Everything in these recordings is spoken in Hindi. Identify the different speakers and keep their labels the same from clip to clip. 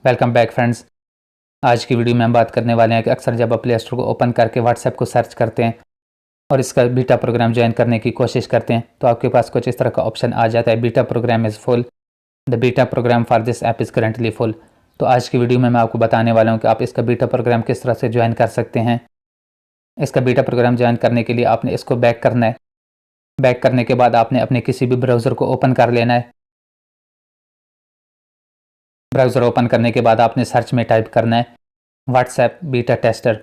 Speaker 1: Welcome back friends. आज की वीडियो में हम बात करने वाले हैं कि अक्सर जब आप प्ले स्टोर को ओपन करके व्हाट्सएप को सर्च करते हैं और इसका बीटा प्रोग्राम ज्वाइन करने की कोशिश करते हैं तो आपके पास कुछ इस तरह का ऑप्शन आ जाता है, beta program is full, the beta program for this app is currently full. तो आज की वीडियो में मैं आपको बताने वाला हूँ कि आप इसका बीटा प्रोग्राम किस तरह से ज्वाइन कर सकते हैं। इसका बीटा प्रोग्राम ज्वाइन करने के लिए आपने इसको बैक करना है। बैक करने के बाद आपने अपने किसी भी ब्राउज़र को ओपन कर लेना है। ब्राउज़र ओपन करने के बाद आपने सर्च में टाइप करना है व्हाट्सएप बीटा टेस्टर।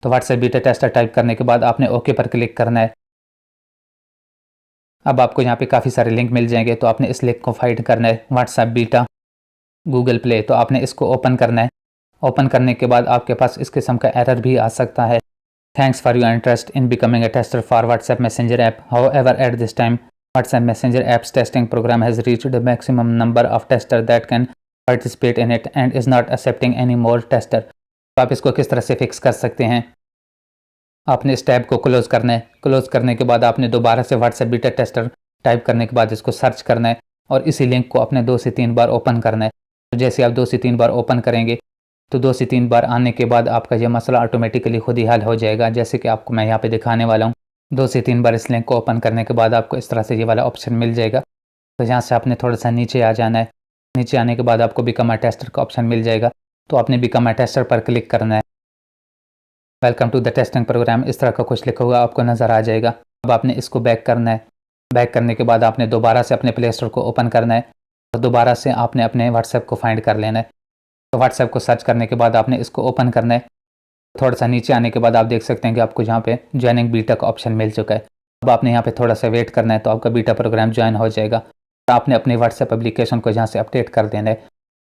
Speaker 1: तो व्हाट्सएप बीटा टेस्टर टाइप करने के बाद आपने ओके पर क्लिक करना है। अब आपको यहाँ पे काफ़ी सारे लिंक मिल जाएंगे, तो आपने इस लिंक को फाइंड करना है, व्हाट्सएप बीटा गूगल प्ले। तो आपने इसको ओपन करना है। ओपन करने के बाद आपके पास इस किस्म का एरर भी आ सकता है, thanks for your interest in becoming a tester for WhatsApp messenger app, however at this time WhatsApp messenger apps testing program has reached the maximum number of tester that can participate in it and is not accepting any more tester. तो आप इसको किस तरह से फिक्स कर सकते हैं। आपने इस टैब को क्लोज करना है। क्लोज करने के बाद आपने दोबारा से व्हाट्सएप बीटा टेस्टर टाइप करने के बाद इसको सर्च करना है और इसी लिंक को अपने 2 से 3 बार ओपन करना है। तो जैसे आप 2 से 3 बार ओपन करेंगे तो 2 से 3 बार आने के बाद आपका यह मसला ऑटोमेटिकली खुद ही हल हो जाएगा, जैसे कि आपको मैं यहाँ पे दिखाने वाला हूँ। 2 से 3 बार इस लिंक को ओपन करने के बाद आपको इस तरह से ये वाला ऑप्शन मिल जाएगा। तो यहाँ से आपने थोड़ा सा नीचे आ जाना है। नीचे आने के बाद आपको बिकम अ टेस्टर का ऑप्शन मिल जाएगा, तो आपने बिकम अ टेस्टर पर क्लिक करना है। Welcome to the testing program, इस तरह का कुछ लिखा हुआ आपको नज़र आ जाएगा। अब आपने इसको बैक करना है। बैक करने के बाद आपने दोबारा से अपने प्ले स्टोर को ओपन करना है और दोबारा से आपने अपने व्हाट्सएप को फाइंड कर लेना है। तो व्हाट्सएप को सर्च करने के बाद आपने इसको ओपन करना है। थोड़ा सा नीचे आने के बाद आप देख सकते हैं कि आपको यहाँ पे ज्वाइनिंग बीटा का ऑप्शन मिल चुका है। अब आपने यहाँ पे थोड़ा सा वेट करना है, तो आपका बीटा प्रोग्राम ज्वाइन हो जाएगा। तो आपने अपने व्हाट्सएप एप्लीकेशन को यहाँ से अपडेट कर देना है।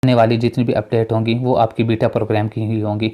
Speaker 1: आने वाली जितनी भी अपडेट होंगी वो आपकी बीटा प्रोग्राम की ही होंगी।